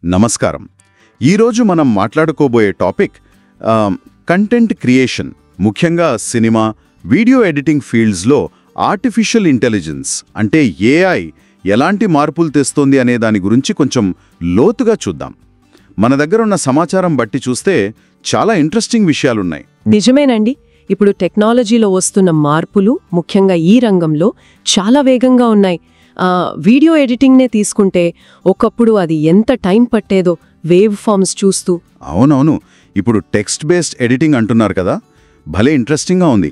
నమస్కారం. ఈరోజు మనం మాట్లాడుకోబోయే టాపిక్ కంటెంట్ క్రియేషన్, ముఖ్యంగా సినిమా, వీడియో ఎడిటింగ్ ఫీల్డ్స్లో ఆర్టిఫిషియల్ ఇంటెలిజెన్స్ అంటే ఏఐ ఎలాంటి మార్పులు తెస్తోంది అనే దాని గురించి కొంచెం లోతుగా చూద్దాం. మన దగ్గర ఉన్న సమాచారం బట్టి చూస్తే చాలా ఇంట్రెస్టింగ్ విషయాలున్నాయి. నిజమేనండి. ఇప్పుడు టెక్నాలజీలో వస్తున్న మార్పులు ముఖ్యంగా ఈ రంగంలో చాలా వేగంగా ఉన్నాయి. వీడియో ఎడిటింగ్నే తీసుకుంటే ఒకప్పుడు అది ఎంత టైం పట్టేదో వేవ్ ఫార్మ్స్ చూస్తూ. అవునవును, ఇప్పుడు టెక్స్ట్ బేస్డ్ ఎడిటింగ్ అంటున్నారు కదా, భలే ఇంట్రెస్టింగ్గా ఉంది.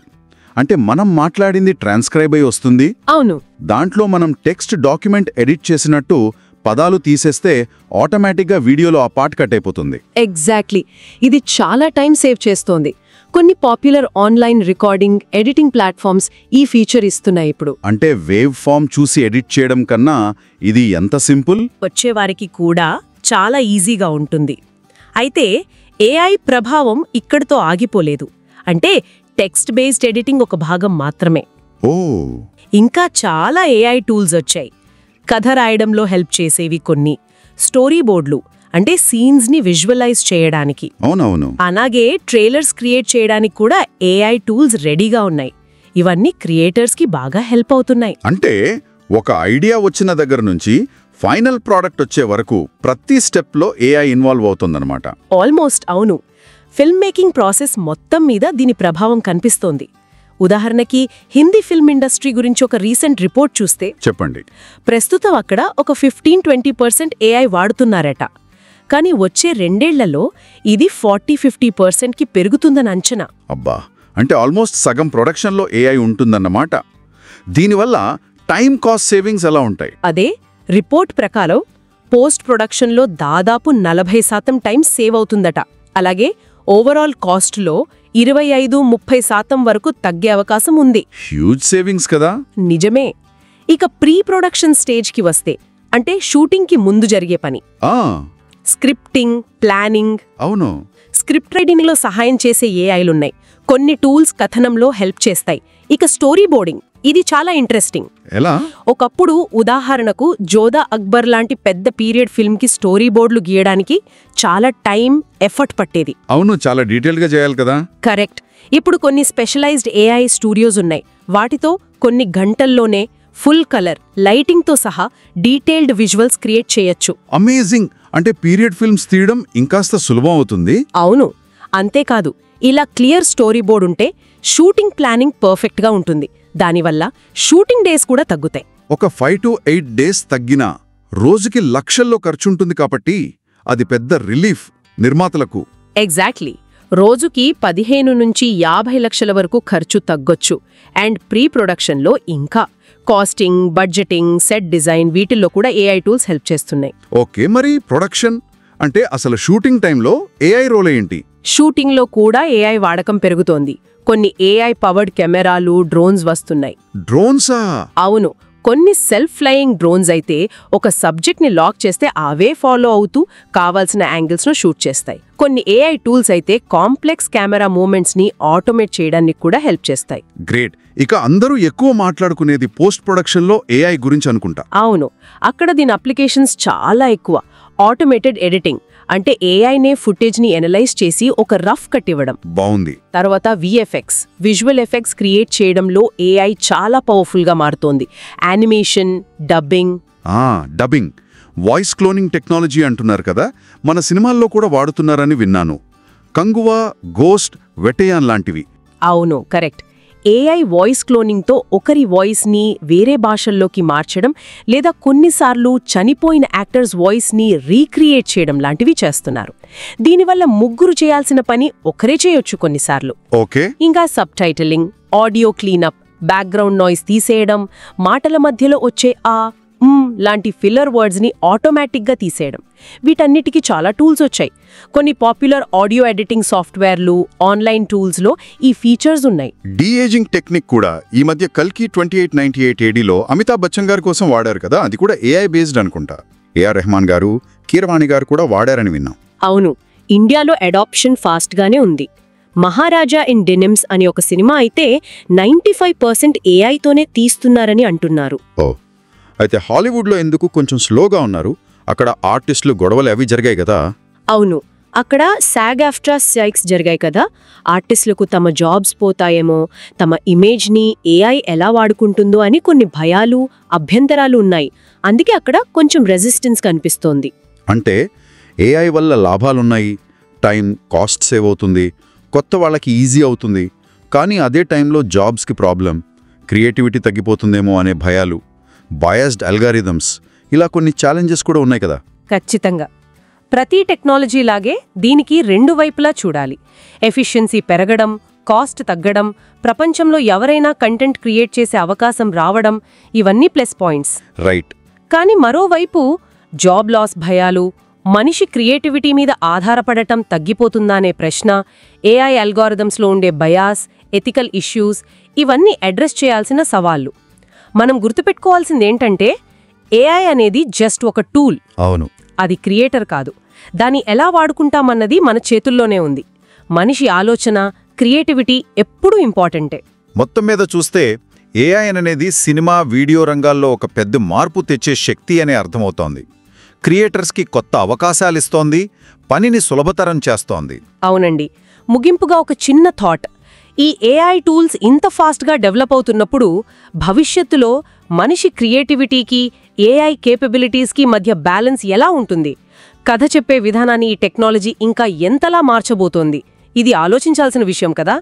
అంటే మనం మాట్లాడింది ట్రాన్స్క్రైబ్ అయి వస్తుంది. అవును, దాంట్లో మనం టెక్స్ట్ డాక్యుమెంట్ ఎడిట్ చేసినట్టు పదాలు తీసేస్తే ఆటోమేటిక్గా వీడియోలో ఆ పార్ట్ కట్ అయిపోతుంది. ఎగ్జాక్ట్లీ. ఇది చాలా టైం సేవ్ చేస్తోంది. కొన్ని popular online recording, editing platforms ఈ ఫీచర్ ఇస్తున్నాయి ఇప్పుడు. అంటే వేవ్ ఫామ్ చూసి ఎడిట్ చేయడం కన్నా ఇది ఎంత సింపుల్. వచ్చేవారికి కూడా చాలా ఈజీగా ఉంటుంది. అయితే ఏఐ ప్రభావం ఇక్కడితో ఆగిపోలేదు. అంటే టెక్స్ట్ బేస్డ్ ఎడిటింగ్ ఒక భాగం మాత్రమే. ఓ, ఇంకా చాలా ఏఐ టూల్స్ వచ్చాయి. కథ రాయడంలో హెల్ప్ చేసేవి కొన్ని, స్టోరీ బోర్డులు అంటే సీన్స్ని విజువలైజ్ చేయడానికి, అవునవును, అలాగే ట్రైలర్స్ క్రియేట్ చేయడానికి కూడా ఏఐ టూల్స్ రెడీగా ఉన్నాయి. ఇవన్నీ క్రియేటర్స్కి బాగా హెల్ప్ అవుతున్నాయి. అంటే ఒక ఐడియా వచ్చిన దగ్గర నుంచి ఫైనల్ ప్రోడక్ట్ వచ్చే వరకు ప్రతి స్టెప్లో ఏఐ ఇన్వాల్వ్ అవుతుందన్నమాట. ఆల్మోస్ట్ అవును. ఫిల్మ్ మేకింగ్ ప్రాసెస్ మొత్తం మీద దీని ప్రభావం కనిపిస్తోంది. ఉదాహరణకి హిందీ ఫిల్మ్ ఇండస్ట్రీ గురించి ఒక రీసెంట్ రిపోర్ట్ చూస్తే చెప్పండి. ప్రస్తుతం అక్కడ ఒక 15-20% ఏఐ వాడుతున్నారట. కానీ వచ్చే 2 ఏళ్లలో ఇది 40-50%కి పెరుగుతుందని అంచనా. అబ్బా, అంటే ఆల్మోస్ట్ సగం ప్రొడక్షన్లో ఏఐ ఉంటుందన్నమాట. దీనివల్ల టైం కాస్ట్ సేవింగ్స్ ఎలా ఉంటాయి? అదే రిపోర్ట్ ప్రకారం పోస్ట్ ప్రొడక్షన్లో దాదాపు 40% టైం సేవ్ అవుతుందట. అలాగే ఓవరాల్ కాస్ట్లో 25-30% వరకు తగ్గే అవకాశం ఉంది. హ్యూజ్ సేవింగ్స్ కదా. నిజమే. ఇక ప్రీ ప్రొడక్షన్ స్టేజ్కి వస్తే, అంటే షూటింగ్కి ముందు జరిగే పని, స్క్రిప్టింగ్, ప్లానింగ్, అవును, స్క్రిప్ట్ రైటింగ్లో సహాయం చేసే ఏఐలున్నాయి. కొన్ని టూల్స్ కథనంలో హెల్ప్ చేస్తాయి. ఇక స్టోరీ బోర్డింగ్, ఇది చాలా ఇంట్రెస్టింగ్. ఎలా? ఒకప్పుడు ఉదాహరణకు జోధా అక్బర్ లాంటి పెద్ద పీరియడ్ ఫిల్మ్కి స్టోరీ బోర్డులు గీయడానికి చాలా టైం, ఎఫర్ట్ పట్టేది. అవును, చాలా డీటెయిల్గా చేయాలి కదా. కరెక్ట్. ఇప్పుడు కొన్ని స్పెషలైజ్డ్ ఏఐ స్టూడియోస్ ఉన్నాయి. వాటితో కొన్ని గంటల్లోనే ఫుల్ కలర్, లైటింగ్తో సహా డీటెయిల్డ్ విజువల్స్ క్రియేట్ చేయొచ్చు. అమేజింగ్. అంటే పీరియడ్ ఫిల్మ్స్ తీయడం ఇంకాస్త సులభం అవుతుంది. అవును. అంతేకాదు, ఇలా క్లియర్ స్టోరీ బోర్డ్ ఉంటే షూటింగ్ ప్లానింగ్ పర్ఫెక్ట్గా ఉంటుంది. దానివల్ల షూటింగ్ డేస్ కూడా తగ్గుతాయి. ఒక 5 to 8 days తగ్గినా రోజుకి లక్షల్లో ఖర్చుంటుంది కాబట్టి అది పెద్ద రిలీఫ్ నిర్మాతలకు. ఎగ్జాక్ట్లీ. రోజుకి 15-50 లక్షల వరకు ఖర్చు తగ్గొచ్చు. అండ్ ప్రీ ప్రొడక్షన్లో ఇంకా కాస్టింగ్, బడ్జెటింగ్, సెట్ డిజైన్, వీటిల్లో కూడా ఏఐ టూల్స్ హెల్ప్ చేస్తున్నాయి. ఓకే, మరి ప్రొడక్షన్ అంటే అసలు షూటింగ్ టైంలో ఏఐ రోల్ ఏంటి? షూటింగ్లో కూడా ఏఐ వాడకం పెరుగుతోంది. కొన్ని ఏఐ పవర్డ్ కెమెరాలు, డ్రోన్స్ వస్తున్నాయి. డ్రోన్సా? అవును. కొన్ని సెల్ఫ్ ఫ్లయింగ్ డ్రోన్స్ అయితే ఒక సబ్జెక్ట్ని లాక్ చేస్తే అవే ఫాలో అవుతూ కావాల్సిన యాంగిల్స్ను షూట్ చేస్తాయి. కొన్ని ఏఐ టూల్స్ అయితే కాంప్లెక్స్ కెమెరా మూమెంట్స్ని ఆటోమేట్ చేయడానికి కూడా హెల్ప్ చేస్తాయి. గ్రేట్. ఇక అందరూ ఎక్కువ మాట్లాడుకునేది పోస్ట్ ప్రొడక్షన్లో ఏఐ గురించి అనుకుంటా. అవును, అక్కడ దీని అప్లికేషన్స్ చాలా ఎక్కువ. ఆటోమేటెడ్ ఎడిటింగ్ అంటే ఏఐనే ఫుటేజ్ని ఎనలైజ్ చేసి ఒక రఫ్ కట్ ఇవ్వడం. బాగుంది. తర్వాత విఎఫ్ఎక్స్, విజువల్ ఎఫెక్ట్స్ క్రియేట్ చేయడంలో ఏఐ చాలా పవర్ఫుల్గా మారుతోంది. Animation, dubbing. Dubbing, voice cloning technology అంటున్నారు కదా, మన సినిమాల్లో కూడా వాడుతున్నారని విన్నాను. కంగువా, గోస్ట్, వెటయాన్ లాంటివి. అవును, కరెక్ట్. ఏఐ వాయిస్ క్లోనింగ్తో ఒకరి వాయిస్ని వేరే భాషల్లోకి మార్చడం, లేదా కొన్నిసార్లు చనిపోయిన యాక్టర్స్ వాయిస్ని రీక్రియేట్ చేయడం లాంటివి చేస్తున్నారు. దీనివల్ల ముగ్గురు చేయాల్సిన పని ఒకరే చేయొచ్చు కొన్నిసార్లు. ఓకే. ఇంకా sub titling, audio cleanup, background noise తీసేయడం, మాటల మధ్యలో వచ్చే లాంటి ఫిల్లర్ వర్డ్స్ని ఆటోమేటిక్గా తీసేయడం, వీటన్నిటికీ చాలా టూల్స్ వచ్చాయి. కొన్ని పాపులర్ ఆడియో ఎడిటింగ్ సాఫ్ట్వేర్లు, ఆన్లైన్ టూల్స్లో ఈ ఫీచర్స్ ఉన్నాయి. డీఏజింగ్ టెక్నిక్ కూడా ఈ మధ్య కల్కి 2898 ADలో అమితాబ్ బచ్చన్ గారి కోసం వాడారు కదా, అది కూడా ఏఐ బేస్డ్ అనుకుంటా. ఏఆర్ రెహమాన్ గారు, కీరవాణి గారు కూడా వాడారని విన్నాం. అవును, ఇండియాలో అడాప్షన్ ఫాస్ట్గానే ఉంది. మహారాజా ఇన్ డెనిమ్స్ అనే ఒక సినిమా అయితే 95% ఏఐతోనే తీస్తున్నారని అంటున్నారు. అయితే హాలీవుడ్లో ఎందుకు కొంచెం స్లోగా ఉన్నారు? అక్కడ ఆర్టిస్టులు గొడవలు అవి జరిగాయి కదా. అవును, అక్కడ సాగ్-ఆఫ్ట్రా స్ట్రైక్స్ జరిగాయి కదా. ఆర్టిస్టులకు తమ జాబ్స్ పోతాయేమో, తమ ఇమేజ్ని ఏఐ ఎలా వాడుకుంటుందో అని కొన్ని భయాలు, అభ్యంతరాలు ఉన్నాయి. అందుకే అక్కడ కొంచెం రెసిస్టెన్స్ కనిపిస్తోంది. అంటే ఏఐ వల్ల లాభాలున్నాయి, టైం, కాస్ట్ సేవ్ అవుతుంది, కొత్త వాళ్ళకి ఈజీ అవుతుంది. కానీ అదే టైంలో జాబ్స్కి ప్రాబ్లం, క్రియేటివిటీ తగ్గిపోతుందేమో అనే భయాలు, బయాస్డ్ అల్గారిథమ్స్, ఇలా కొన్ని ఛాలెంజెస్ కూడా ఉన్నాయి కదా. ఖచ్చితంగా. ప్రతి టెక్నాలజీలాగే దీనికి రెండు వైపులా చూడాలి. ఎఫిషియన్సీ పెరగడం, కాస్ట్ తగ్గడం, ప్రపంచంలో ఎవరైనా కంటెంట్ క్రియేట్ చేసే అవకాశం రావడం, ఇవన్నీ ప్లస్ పాయింట్స్. రైట్. కానీ మరోవైపు జాబ్ లాస్ భయాలు, మనిషి క్రియేటివిటీ మీద ఆధారపడటం తగ్గిపోతుందనే ప్రశ్న, ఏఐ అల్గారిథమ్స్లో ఉండే బయాస్, ఎథికల్ ఇష్యూస్, ఇవన్నీ అడ్రస్ చేయాల్సిన సవాళ్లు. మనం గుర్తుపెట్టుకోవాల్సిందేంటంటే ఏఐ అనేది జస్ట్ ఒక టూల్. అవును, అది క్రియేటర్ కాదు. దాన్ని ఎలా వాడుకుంటామన్నది మన చేతుల్లోనే ఉంది. మనిషి ఆలోచన, క్రియేటివిటీ ఎప్పుడూ ఇంపార్టెంటే. మొత్తం మీద చూస్తే ఏఐ అనేది సినిమా, వీడియో రంగాల్లో ఒక పెద్ద మార్పు తెచ్చే శక్తి అనే అర్థమవుతోంది. క్రియేటర్స్కి కొత్త అవకాశాలిస్తోంది, పనిని సులభతరం చేస్తోంది. అవునండి. ముగింపుగా ఒక చిన్న థాట్. ఈ ఏఐ టూల్స్ ఇంత ఫాస్ట్గా డెవలప్ అవుతున్నప్పుడు భవిష్యత్తులో మనిషి క్రియేటివిటీకి, ఏఐ కేపబిలిటీస్కి మధ్య బ్యాలెన్స్ ఎలా ఉంటుంది? కథ చెప్పే విధానాన్ని ఈ టెక్నాలజీ ఇంకా ఎంతలా మార్చబోతోంది? ఇది ఆలోచించాల్సిన విషయం కదా.